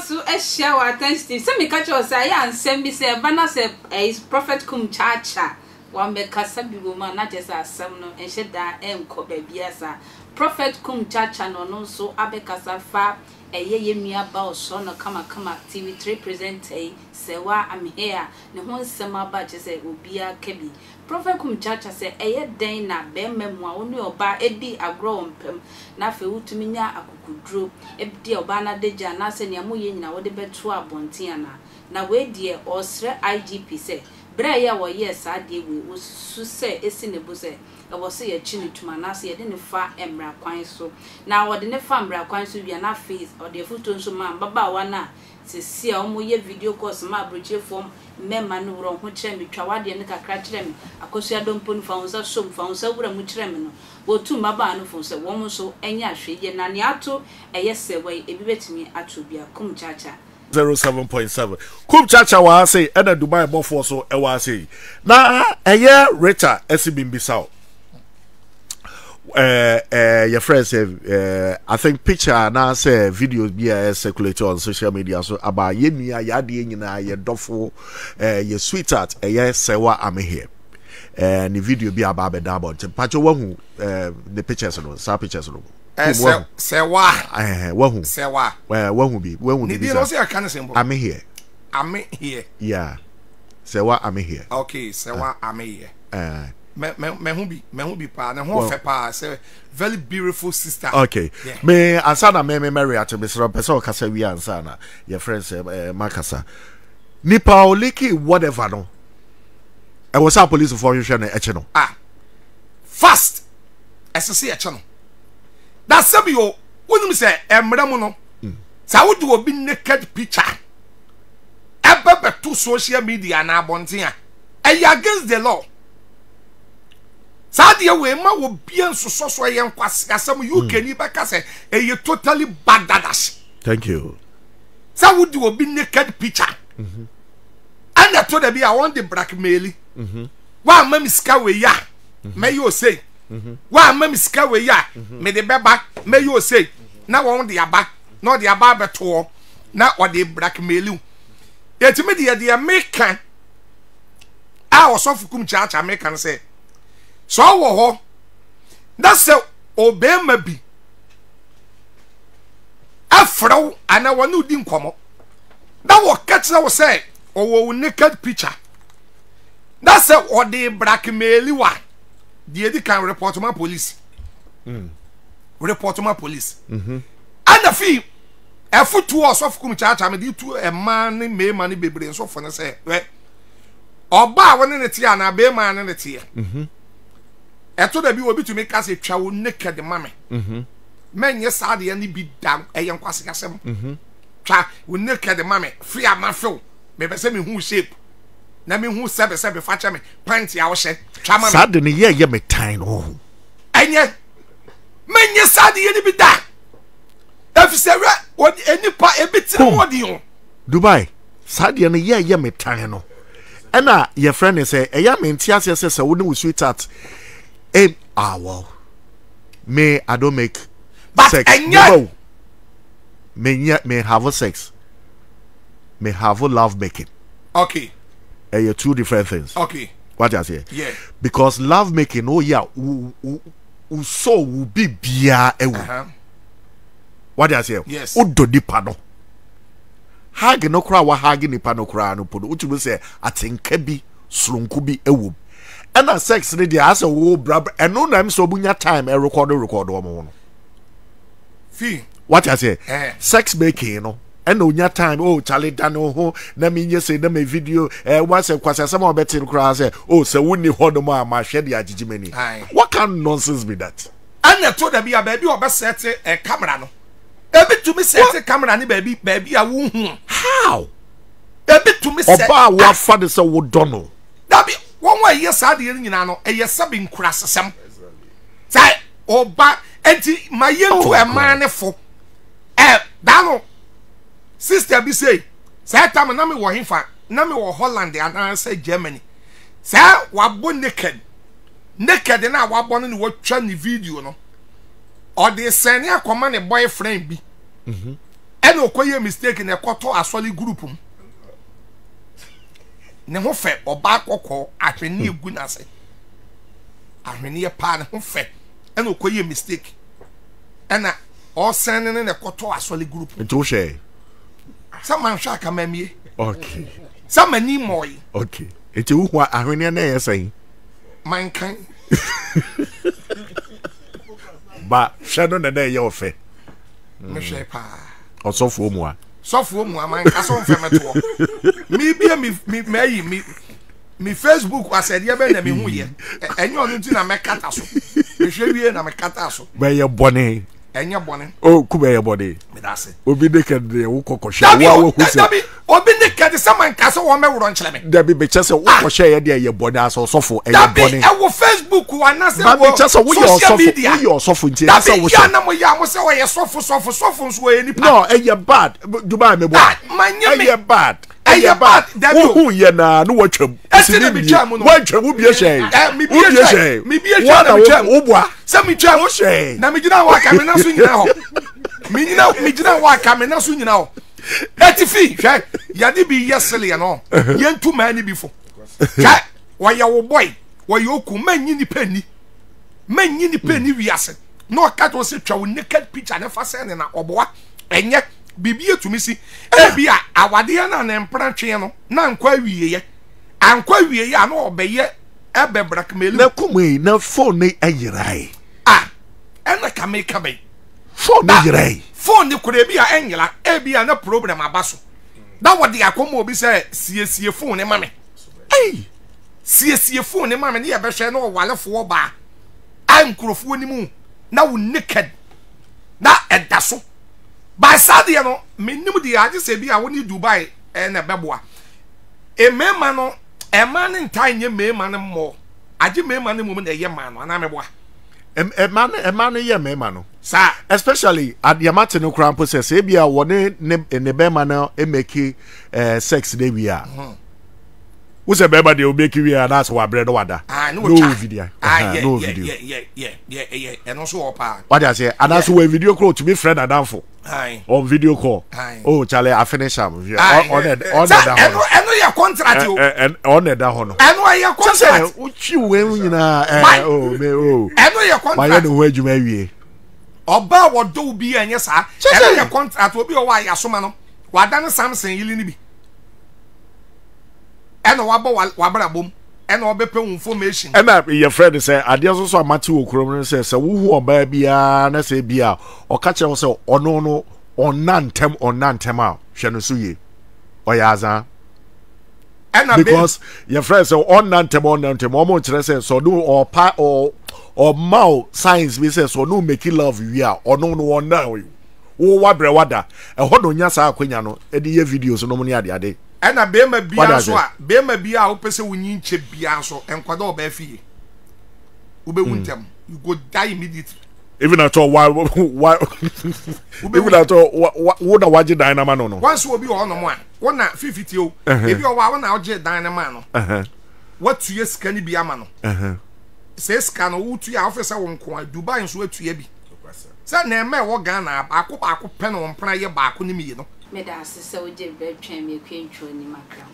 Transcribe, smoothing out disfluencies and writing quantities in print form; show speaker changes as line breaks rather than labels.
so a show attention. Some catch us, I and send me say, Banner say, is Prophet Kumchacha. One make a sabi woman, not just as some and shed that kobe biasa. Prophet Kumchacha no so abekasa fa a ye me about son kama TV3 present Serwaa Amihere. Ne one summer batch say ubia kebi. Prophet Kumchacha say eye den na be memwa oni oba edi agro ompem na fe wutumi nya akukudro edi oba na deja na se ne amoye nyina wo de beto abonten na we die osre IGP say bra ya wo yes ade we su say esi ne bo say e wo say ya chini tuma na se ye de ne fa emra kwan so na wo de ne fa emra kwan so bia na face o de foto nso ma baba wa na se si a omo ye video course ma broche form mema no wro ho kire me twa wade ne kakra kire me akosua dompo no fa unsa som fa unsa wura mu kire me no wo tu maba no fo se wo mo so enya hweye na ne ato eye Serwaa ebi betimi ato bia Kumchacha
07.7 Kumchacha wa say na Dubai bofo so e wa say na eye Rita esibimbisa your friends I think picture na say videos be circulate on social media so about ye nua ya de nyina ye dofo ye sweetheart Serwaa Amihere the video be about be double pacho wahu the pictures no sa pictures no
Serwaa
wahu
Serwaa
wahu bi
ni no say aka symbol
Amihere yeah Serwaa Amihere
okay Serwaa Amihere me hu bi pa na ho fe pa say very beautiful sister
okay yeah. Me ansana me marry at me so person kasa wi ansana your friends makasa nipa oliki whatever no I was a police for you share na eche no
fast SSC eche no that sabi yo wonu say emre mu no sa wo do obi naked picture ebe to social media na abonten a against the law Sadia we ma wo bien so yen kwase asem you can beka say e totally bad dadash.
Thank you.
Sa would you be naked picture. And I told them I want the blackmail. Wa mami ska we ya. Me you say. Wa mami ska we ya. Me the beba me you say. Na won the aba. No the aba beto. Na or the blackmail. Yet me the American. I was of Kumchacha American say. So wo that's a obema bi afro ana wonu di nkomo that wo catch na wo say o wo naked picture that's a or the blackmail wa the can report to my police report to my police and the fee e foto us of Kumchacha me di to a man me man bebre so for na say oba woni ne tie na be man ne tie eto da bi obi to make us twa wo naked mame menye saade ani bi dam eyen kwase kasem twa wo naked mame free amafo me be se me hu shape na me hu sebe fa cha me pant ya wo hye twa mame
saade ne ye me tan no
enye menye saade ani bi da afisere enipa ebiti wodi ho
Dubai saade ne ye me tan no ena your friend say eya me ntiase se wo ne wo sweetheart well, me I don't make
but
sex. No. Me have a sex. Me have a love making.
Okay.
You're two different things.
Okay.
What I say?
Yeah.
Because love making, oh yeah, so will be bia What I say?
Yes.
Udo di pano. Hag no kra wa hag ni pano kra no podo. Uchu say atinke bi slunku bi ewu. And a sex lady as a wo brother and no name so bunya time a record one.
Fee.
What I say? Sex making, you know. And no nya time, oh Charlie Dano ho, na me say na me video once a kwasa some betting cross oh so wouldn't hold ma share the ajimeni. What kind of nonsense be that?
And I told be a baby or best set a camera no. A bit to me set a camera ni baby a woo.
How?
A bit to me set
about what father so would dono.
That be one way yes I didn't know a yes subbing crass some. Say or back enti my young to a man for Dano. Sister be say time na me wo himfa na me wo Holland and I say Germany say wa bo naked na wa bo no wo twa ni video no or the send ya come ne boyfriend bi ene okoye mistake na ekoto asoli group mu ne ho fe oba kokko ahwene egu na se ahwene ye pa ne ho fe ene okoye mistake ena o sen ne ekoto asoli group
nto hwe
sama hwa aka mamie
okay
sama ni moy
okay eti wo ahwene na yesan
mankan
ba shadow na ye ofe
me hwe pa
osofo mu a
sofo mu amanka so mfe meto mi bia mi Facebook asede be na me hu ye enye onu nti na me kata so me hwe wie na me kata so
be ye bone
enye bone
o ku be ye bone
me da se
obi de kede wo kokosha wa wo kusi
dabi obi de kede samanka so wo me woro nkyele me
dabi be chese wo kokosha ye de ye bone aso sofo ye bone
dabi e wo Facebook wa na se
wo chese wo
social
yo sofo nti
asa wo ya na mo ya mo se wo ye sofo nso wo ye nipa
no ye bad Dubai me bo
manye me
ye bad
eye bad dabi
wo ye na no watwam
esine bi twa mu no
watwam wo bie hye
mi bie hye na mi twa
wo boa
se mi twa
wo hye
na mi gina wa ka me na so nyina ho mi gina wa ka me na so nyina ho etifi hwe ya de bi yesele no yentu ma ni bi fo hwe wo ya wo boy wo ya oku manyi ni pani wiase no ka to se twa wo naked picture na fa se ne na oboa enye bibi etumi si ebi a awade na na mpratwe no na nkwa wiye ye ankwa wiye ya na obeye ebe blackmail
na kumwe na phone ni ayirai
ena kame
phone ayirai
phone ni kure bi a enyela ebi a na problem abaso da wode akomo obi se siesie phone ma me siesie phone ma me ne ye be hwe na owalefo ba ankrofo ni mu na wo naked na edaso by Sadia no minimum the aje se bi a woni Dubai na beboa e mema no e man ntan ye mema no mo aje mema no mu na ye man no ana meboa
e man ye mema no
sa
especially at Yamate no cramp process e bia woni ne bema no e make sex dey bia wo se bema dey o make we that's wa bread wada
no
video
no video yeah and also opa
what I say and that's we video call to be friend adamfo on video call oh Charlie I finish am on that
eno your contract
on that hono
eno your contract
uchi we nyina
eno your contract
my no we adwuma wie
oba wodo bi enye sa eno your contract obi o wa yasoma no wadan Samson yili ni bi eno wabra bom eno obepe information
ena your friend say ade so amate okrom no say wo hu oba bia na say bia o ka kire say ono no onantem a hwe no so ye oyaza because your friend say onantem o kire say so no or pa or mau science be say so no make love we are ono no onan wo wabre wada e hodo nya sa akwanya no e de ye videos no mo ne ade
ena bema bia so a bema bia wo pese wonyi nche bia so enkwada oba afie wo be wuntem you go die immediately
even at all why even at all what na waje dynama no
once wo bi ono mo a wo na 50 o e bi o wa wo na oje dynama no what to yes can be ama no say scan wo tu ya officer wo nko Dubai nso atu ya bi say na eme wo Ghana akọ pe no mpra ye ba akọ ni mi no
me da asese oje be twen me kwentwo ni makra